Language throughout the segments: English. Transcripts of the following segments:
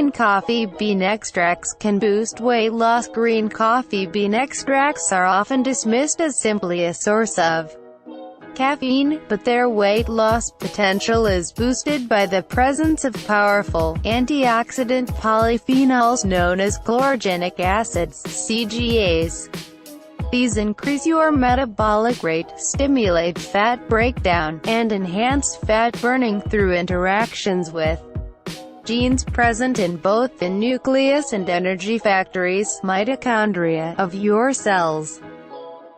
green coffee bean extracts can boost weight loss. Green coffee bean extracts are often dismissed as simply a source of caffeine, but their weight loss potential is boosted by the presence of powerful antioxidant polyphenols known as chlorogenic acids, CGAs. These increase your metabolic rate, stimulate fat breakdown, and enhance fat burning through interactions with genes present in both the nucleus and energy factories, mitochondria, of your cells.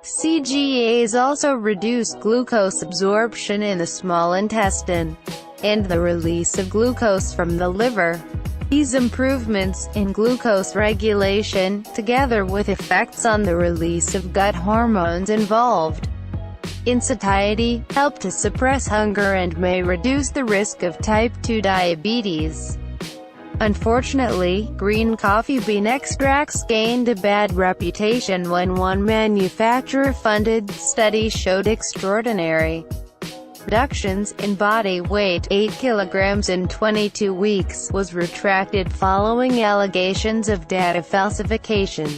CGAs also reduce glucose absorption in the small intestine, and the release of glucose from the liver. These improvements in glucose regulation, together with effects on the release of gut hormones involved in satiety, help to suppress hunger and may reduce the risk of type 2 diabetes. Unfortunately, green coffee bean extracts gained a bad reputation when one manufacturer-funded study showed extraordinary reductions in body weight, 8 kilograms in 22 weeks, was retracted following allegations of data falsification.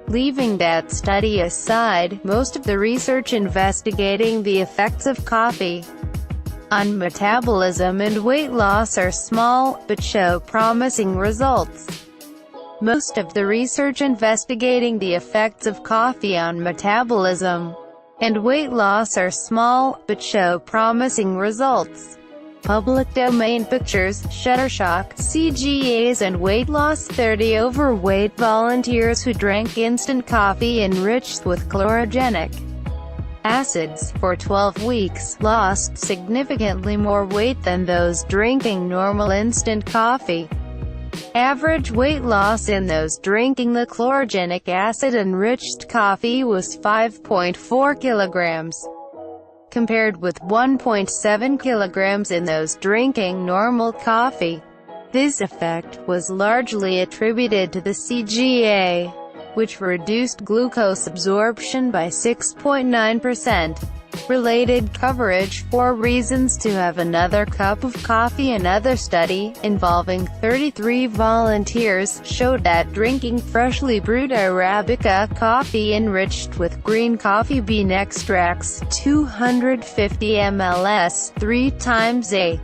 Leaving that study aside, most of the research investigating the effects of coffee on metabolism and weight loss are small, but show promising results. Most of the research investigating the effects of coffee on metabolism and weight loss are small, but show promising results. Public domain pictures, Shutterstock, CGAs and weight loss. 30 overweight volunteers who drank instant coffee enriched with chlorogenic acids for 12 weeks, lost significantly more weight than those drinking normal instant coffee. Average weight loss in those drinking the chlorogenic acid-enriched coffee was 5.4 kilograms, compared with 1.7 kilograms in those drinking normal coffee. This effect was largely attributed to the CGA, which reduced glucose absorption by 6.9%. Related coverage. 4 reasons to have another cup of coffee. Another study, involving 33 volunteers, showed that drinking freshly brewed Arabica coffee enriched with green coffee bean extracts, 250 ml, 3 times a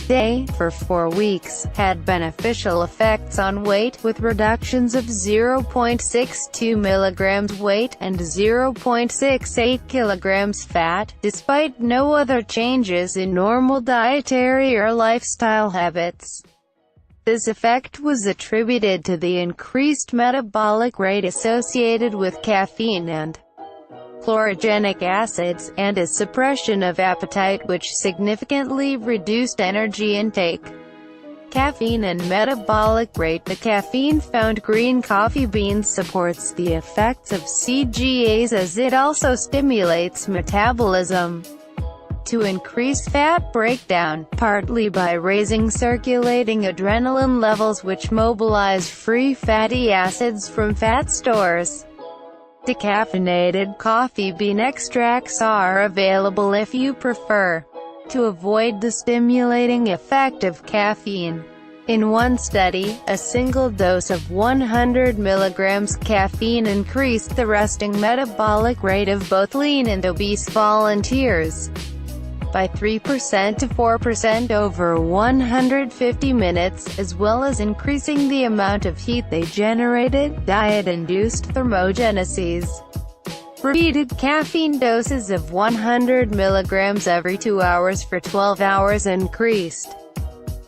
day, for 4 weeks, had beneficial effects on weight, with reductions of 0.62 milligrams weight, and 0.68 kilograms fat, despite no other changes in normal dietary or lifestyle habits. This effect was attributed to the increased metabolic rate associated with caffeine and chlorogenic acids, and a suppression of appetite which significantly reduced energy intake. Caffeine and metabolic rate. The caffeine found green coffee beans supports the effects of CGAs as it also stimulates metabolism to increase fat breakdown, partly by raising circulating adrenaline levels which mobilize free fatty acids from fat stores. Decaffeinated coffee bean extracts are available if you prefer to avoid the stimulating effect of caffeine. In one study, a single dose of 100 milligrams caffeine increased the resting metabolic rate of both lean and obese volunteers by 3% to 4% over 150 minutes, as well as increasing the amount of heat they generated. Diet-induced thermogenesis. Repeated caffeine doses of 100 milligrams every 2 hours for 12 hours increased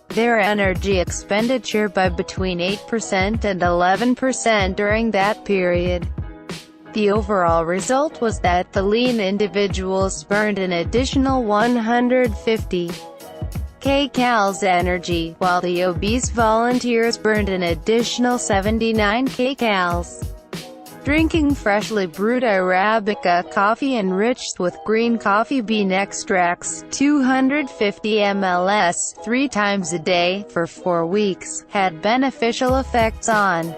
their energy expenditure by between 8% and 11% during that period. The overall result was that the lean individuals burned an additional 150 kcal energy, while the obese volunteers burned an additional 79 kcal. Drinking freshly brewed Arabica coffee enriched with green coffee bean extracts, 250 ml, 3 times a day, for 4 weeks, had beneficial effects on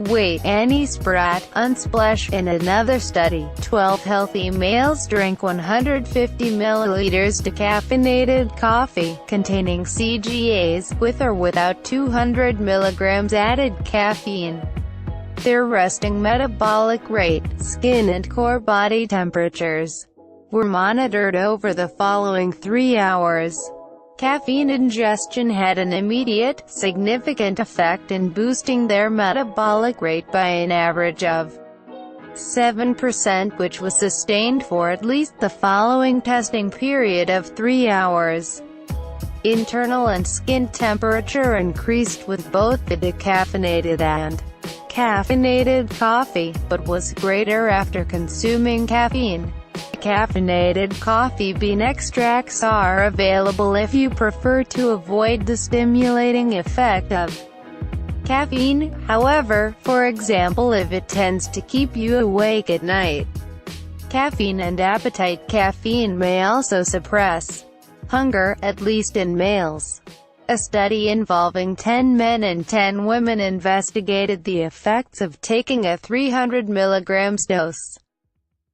weight. Annie Spratt, Unsplash. In another study, 12 healthy males drank 150 milliliters decaffeinated coffee, containing CGAs, with or without 200 milligrams added caffeine. Their resting metabolic rate, skin and core body temperatures were monitored over the following 3 hours. Caffeine ingestion had an immediate, significant effect in boosting their metabolic rate by an average of 7%, which was sustained for at least the following testing period of 3 hours. Internal and skin temperature increased with both the decaffeinated and caffeinated coffee, but was greater after consuming caffeine. Caffeinated coffee bean extracts are available if you prefer to avoid the stimulating effect of caffeine, however, for example if it tends to keep you awake at night. Caffeine and appetite. Caffeine may also suppress hunger, at least in males. A study involving 10 men and 10 women investigated the effects of taking a 300 mg dose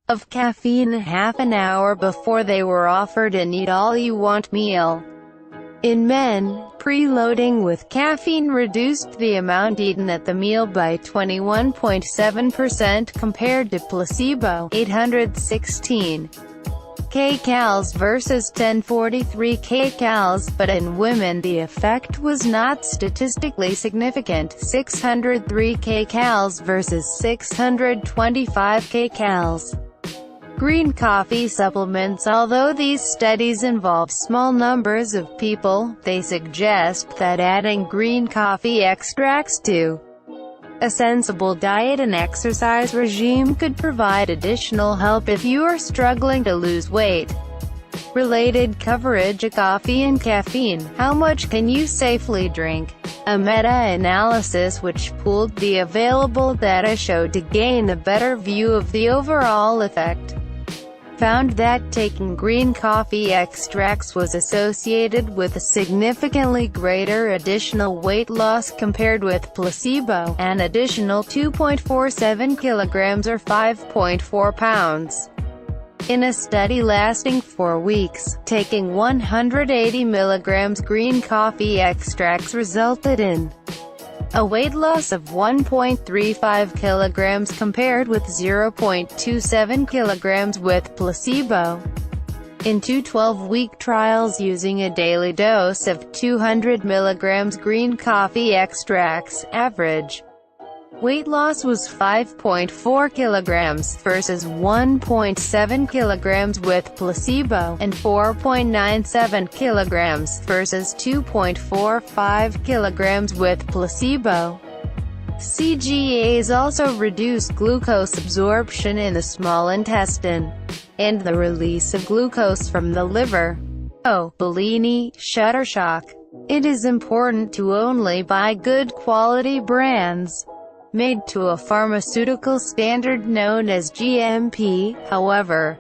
of caffeine half an hour before they were offered an eat-all-you-want meal. In men, preloading with caffeine reduced the amount eaten at the meal by 21.7% compared to placebo, 816 kcal versus 1043 kcal, but in women the effect was not statistically significant, 603 kcal versus 625 kcal. Green coffee supplements. Although these studies involve small numbers of people, they suggest that adding green coffee extracts to a sensible diet and exercise regime could provide additional help if you are struggling to lose weight. Related coverage. Coffee and caffeine. How much can you safely drink? A meta-analysis which pooled the available data showed to gain a better view of the overall effect, found that taking green coffee extracts was associated with a significantly greater additional weight loss compared with placebo, an additional 2.47 kilograms or 5.4 pounds. In a study lasting 4 weeks, taking 180 milligrams green coffee extracts resulted in a weight loss of 1.35 kilograms compared with 0.27 kilograms with placebo. In two 12-week trials using a daily dose of 200 milligrams green coffee extracts, average weight loss was 5.4 kilograms versus 1.7 kilograms with placebo, and 4.97 kilograms versus 2.45 kilograms with placebo. CGAs also reduce glucose absorption in the small intestine and the release of glucose from the liver. Bellini, Shutterstock. It is important to only buy good quality brands made to a pharmaceutical standard known as GMP, however.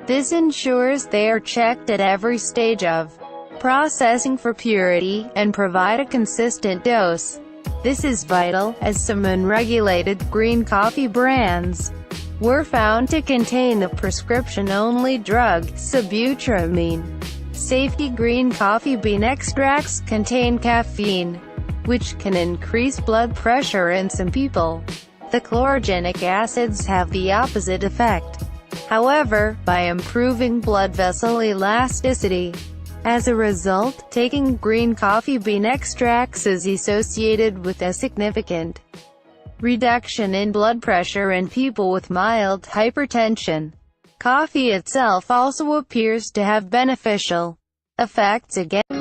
This ensures they are checked at every stage of processing for purity, and provide a consistent dose. This is vital, as some unregulated green coffee brands were found to contain the prescription-only drug, sibutramine. Safety. Green coffee bean extracts contain caffeine, which can increase blood pressure in some people. The chlorogenic acids have the opposite effect, however, by improving blood vessel elasticity. As a result, taking green coffee bean extracts is associated with a significant reduction in blood pressure in people with mild hypertension. Coffee itself also appears to have beneficial effects against